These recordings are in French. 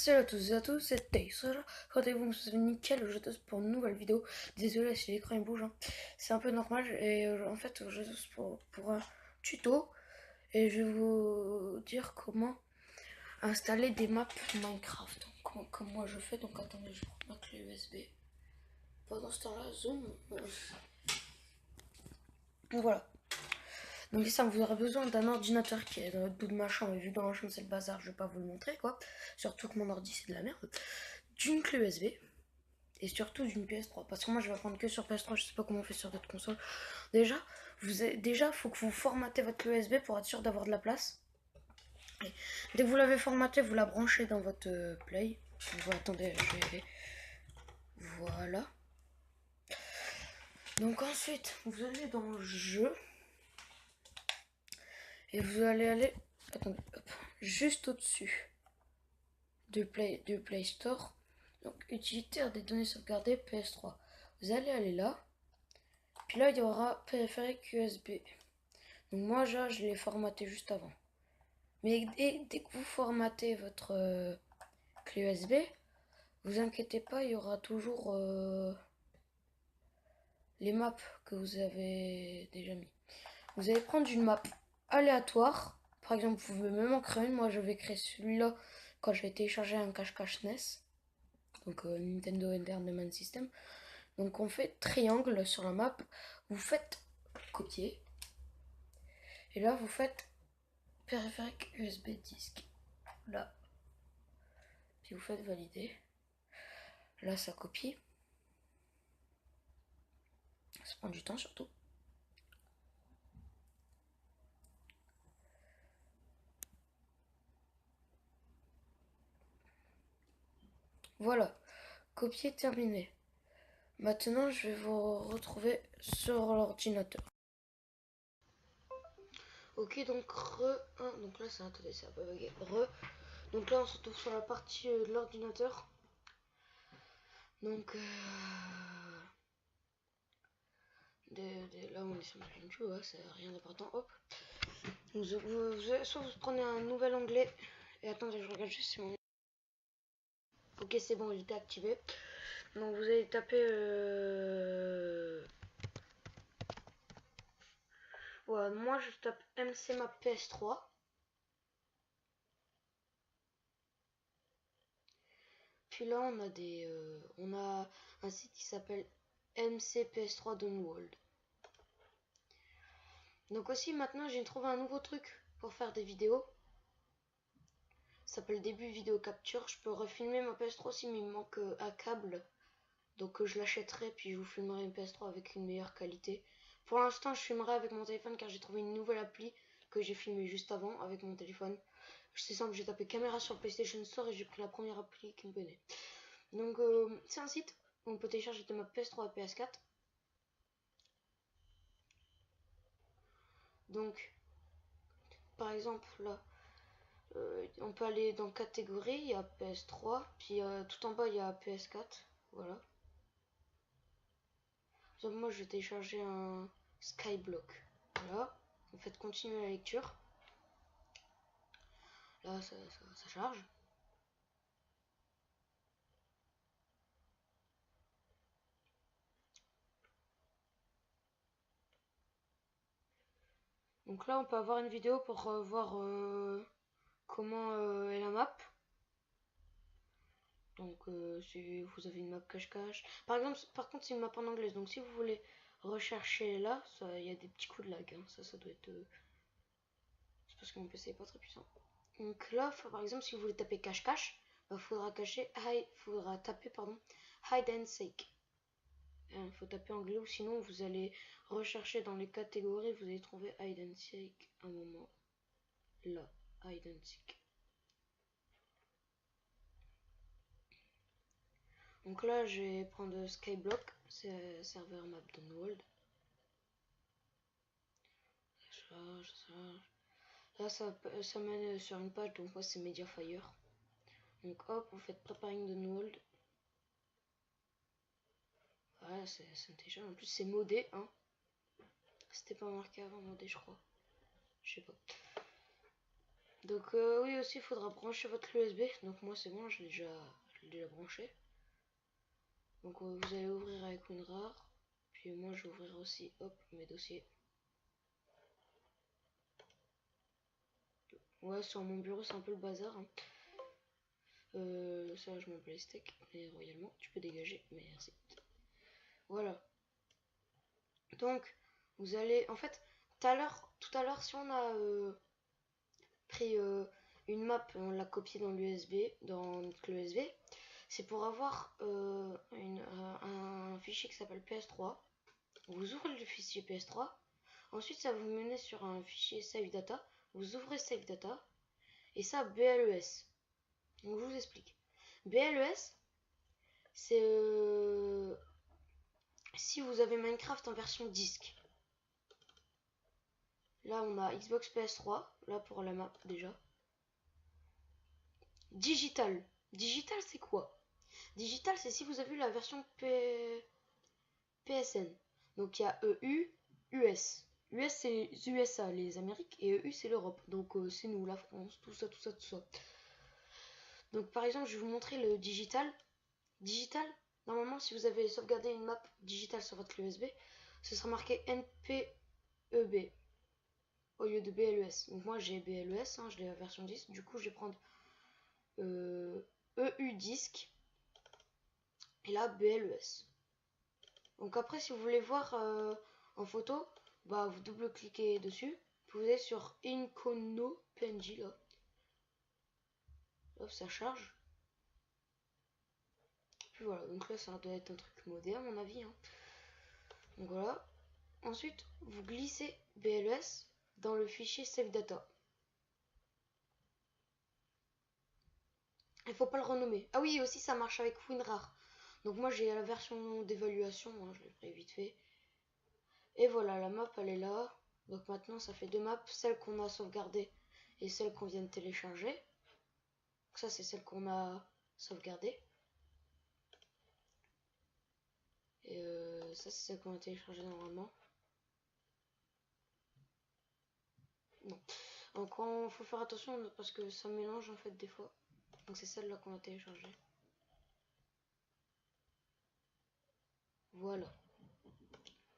Salut à tous et à tous, c'est Tails. Rendez-vous, c'est nickel, je teste pour une nouvelle vidéo. Désolé si l'écran il bouge, hein. C'est un peu normal. Et en fait, je teste pour un tuto. Et je vais vous dire comment installer des maps Minecraft. Comme moi je fais. Donc attendez, je prends ma clé USB. Pendant ce temps-là, zoom. Donc voilà. Donc ça, vous aurez besoin d'un ordinateur qui est dans l'autre bout de ma chambre. Et vu que dans ma chambre c'est le bazar, je vais pas vous le montrer quoi. Surtout que mon ordi c'est de la merde. D'une clé USB. Et surtout d'une PS3, parce que moi je vais apprendre que sur PS3, je sais pas comment on fait sur d'autres consoles. Déjà, faut que vous formatez votre clé USB pour être sûr d'avoir de la place. Et dès que vous l'avez formaté, vous la branchez dans votre Play. Attendez, je vais... Voilà. Donc ensuite, vous allez dans le jeu. Et vous allez aller... Attendez, hop, juste au-dessus de Play Store. Donc, utilitaire des données sauvegardées PS3. Vous allez aller là. Puis là, il y aura périphérique USB. Donc moi, je l'ai formaté juste avant. Mais dès que vous formatez votre clé USB, vous inquiétez pas, il y aura toujours les maps que vous avez déjà mis. Vous allez prendre une map aléatoire. Par exemple, vous pouvez même en créer une. Moi, je vais créer celui-là quand je vais télécharger un cache-cache NES. Donc Nintendo Entertainment System. Donc on fait triangle sur la map. Vous faites copier. Et là, vous faites périphérique USB disque. Là. Puis vous faites valider. Là, ça copie. Ça prend du temps surtout. Voilà. Copier terminé. Maintenant, je vais vous retrouver sur l'ordinateur. Ok, donc donc là, attendez, ça a pas bugué. Donc là, on se retrouve sur la partie de l'ordinateur. Donc, là, on est sur ma chaîne YouTube, hein, c'est rien d'important. Hop. Soit vous prenez un nouvel onglet. Et attendez, je regarde juste si mon... Ok, c'est bon, il était activé. Donc, vous allez taper... Ouais, moi, je tape MC Map PS3. Puis là, on a un site qui s'appelle MCPS3 Download. Donc aussi, maintenant, j'ai trouvé un nouveau truc pour faire des vidéos. Ça s'appelle début vidéo capture. Je peux refilmer ma PS3 si il me manque un câble. Donc je l'achèterai puis je vous filmerai une PS3 avec une meilleure qualité. Pour l'instant, je filmerai avec mon téléphone car j'ai trouvé une nouvelle appli que j'ai filmé juste avant avec mon téléphone. C'est simple, j'ai tapé caméra sur PlayStation Store et j'ai pris la première appli qui me venait. Donc c'est un site où on peut télécharger de ma PS3 à PS4. Donc par exemple là, on peut aller dans catégorie, il y a PS3, puis tout en bas il y a PS4. Voilà. Donc moi je vais télécharger un Skyblock. Voilà. Vous faites continuer la lecture. Là ça charge. Donc là on peut avoir une vidéo pour voir comment est la map. Donc si vous avez une map cache-cache. Par exemple, par contre c'est une map en anglaise. Donc si vous voulez rechercher là, il y a des petits coups de lag. Hein. Ça doit être... c'est parce que mon PC est pas très puissant. Donc là, par exemple, si vous voulez taper cache-cache, il faudra taper hide and seek. Il faut taper anglais ou sinon vous allez rechercher dans les catégories, vous allez trouver hide and seek un moment. Là, hide and seek. Donc là, je vais prendre Skyblock, c'est serveur map Download. Là, ça mène sur une page, donc moi c'est Mediafire. Donc hop, vous faites Preparing Download. Voilà, c'est intelligent. En plus, c'est modé, hein. C'était pas marqué avant modé, je crois. Je sais pas. Donc oui aussi il faudra brancher votre USB. Donc moi c'est bon, je l'ai déjà branché. Donc vous allez ouvrir avec WinRAR. Puis moi je vais ouvrir aussi hop mes dossiers. Ouais, sur mon bureau c'est un peu le bazar. Hein. Ça je m'en bats les steaks, mais royalement, tu peux dégager, merci. Voilà. Donc vous allez, en fait, tout à l'heure si on a pris une map, on l'a copiée dans l'USB, dans notre clé USB, c'est pour avoir un fichier qui s'appelle PS3. Vous ouvrez le fichier PS3, ensuite ça vous mener sur un fichier Save Data, vous ouvrez Save Data, et ça BLES. Donc je vous explique. BLES, c'est si vous avez Minecraft en version disque. Là on a Xbox PS3, là pour la map déjà. Digital. Digital c'est quoi? Digital c'est si vous avez la version PSN. Donc il y a EU, US. US c'est les USA, les Amériques, et EU c'est l'Europe. Donc c'est nous, la France, tout ça, tout ça, tout ça. Donc par exemple, je vais vous montrer le digital. Digital, normalement, si vous avez sauvegardé une map digitale sur votre clé USB, ce sera marqué NPEB au lieu de BLES. Donc moi j'ai BLES, hein, je l'ai la version 10. Du coup, je vais prendre EU disque et là BLES. Donc après, si vous voulez voir en photo, bah vous double-cliquez dessus. Vous allez sur Incono PNG là. Hop, ça charge. Puis voilà, donc là ça doit être un truc modé à mon avis. Hein. Donc voilà. Ensuite, vous glissez BLS dans le fichier Save Data. Il faut pas le renommer. Ah oui, aussi ça marche avec WinRAR. Donc moi j'ai la version d'évaluation, hein, je l'ai pris vite fait. Et voilà, la map elle est là. Donc maintenant ça fait deux maps, celle qu'on a sauvegardée et celle qu'on vient de télécharger. Donc ça c'est celle qu'on a sauvegardée. Et ça c'est celle qu'on a téléchargée normalement. Non. Donc il faut faire attention parce que ça mélange en fait des fois. Donc c'est celle-là qu'on a téléchargée. Voilà.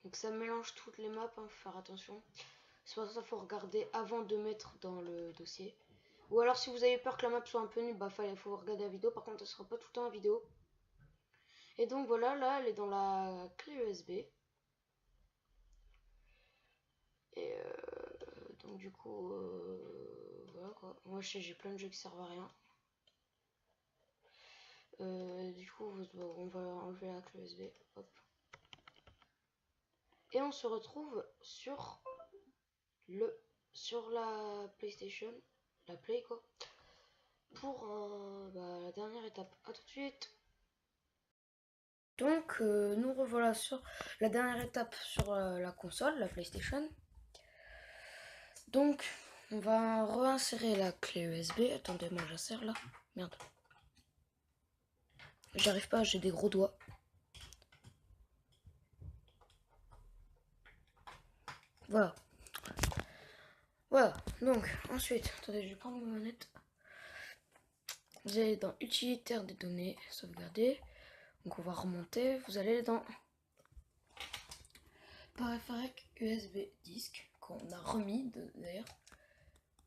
Donc ça mélange toutes les maps, hein, faut faire attention. C'est pour ça qu'il faut regarder avant de mettre dans le dossier. Ou alors si vous avez peur que la map soit un peu nulle, bah faut regarder la vidéo. Par contre, elle sera pas tout le temps en vidéo. Et donc voilà, là, elle est dans la clé USB. Et donc du coup, voilà quoi. Moi j'ai plein de jeux qui servent à rien. Du coup, on va enlever la clé USB. Hop. Et on se retrouve sur la PlayStation, la Play quoi, pour la dernière étape. A tout de suite. Donc nous revoilà sur la dernière étape sur la console, la PlayStation. Donc on va réinsérer la clé USB. Attendez, moi j'insère là. Merde. J'arrive pas, j'ai des gros doigts. Voilà. Voilà. Donc ensuite, attendez, je vais prendre ma manette. Vous allez dans utilitaire des données, sauvegarder. Donc on va remonter. Vous allez dans périphérique USB disque qu'on a remis d'ailleurs.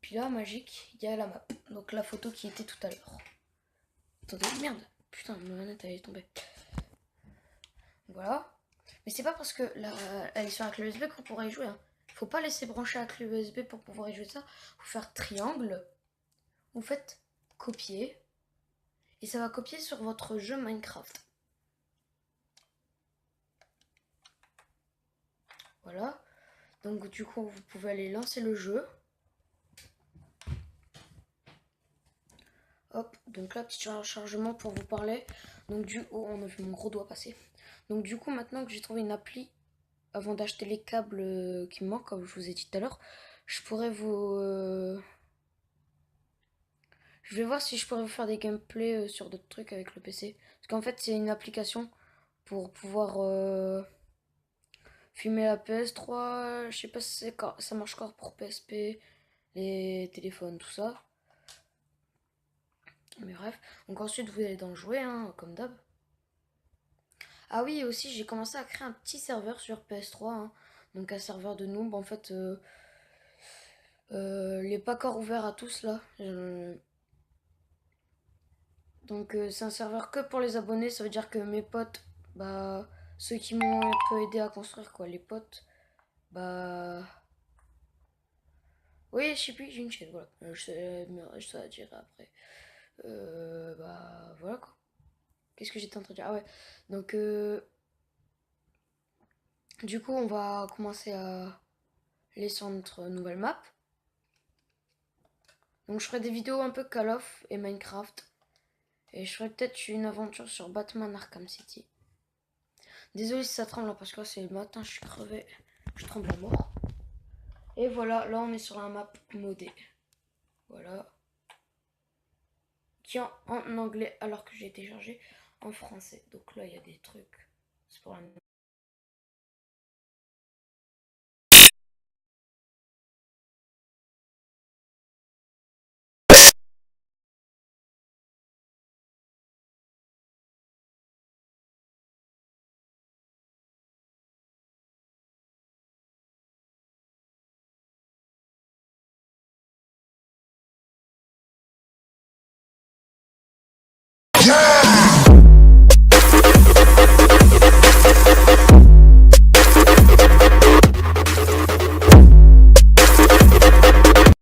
Puis là, magique, il y a la map. Donc la photo qui était tout à l'heure. Attendez, merde. Putain, ma manette elle est tombée. Voilà. Mais c'est pas parce que elle est sur la clé USB qu'on pourra y jouer. Hein. Faut pas laisser brancher la clé USB pour pouvoir y jouer ça. Faut faire triangle. Vous faites copier. Et ça va copier sur votre jeu Minecraft. Voilà. Donc du coup, vous pouvez aller lancer le jeu. Hop, donc là, petit chargement pour vous parler. Donc du coup, on a vu mon gros doigt passer. Donc du coup, maintenant que j'ai trouvé une appli, avant d'acheter les câbles qui me manquent, comme je vous ai dit tout à l'heure, je pourrais vous... Je vais voir si je pourrais vous faire des gameplays sur d'autres trucs avec le PC. Parce qu'en fait, c'est une application pour pouvoir filmer la PS3. Je sais pas si ça marche encore pour PSP, les téléphones, tout ça. Mais bref, donc ensuite vous allez dans jouer, hein, comme d'hab. Ah oui, aussi j'ai commencé à créer un petit serveur sur PS3, hein. Donc un serveur de noob, en fait, il n'est pas encore ouvert à tous là. Donc c'est un serveur que pour les abonnés, ça veut dire que mes potes, bah ceux qui m'ont un peu aidé à construire quoi, les potes, bah oui, je sais plus, j'ai une chaîne, voilà. Je te la dirai après. Bah voilà quoi. Qu'est-ce que j'étais en train de dire? Ah ouais. Donc du coup on va commencer à aller sur notre nouvelle map. Donc je ferai des vidéos un peu Call of et Minecraft. Et je ferai peut-être une aventure sur Batman Arkham City. Désolé si ça tremble là, parce que c'est le matin, je suis crevé. Je tremble à mort. Et voilà, là on est sur la map modée. Voilà. Qui est en anglais alors que j'ai téléchargé en français. Donc là il y a des trucs. C'est pour la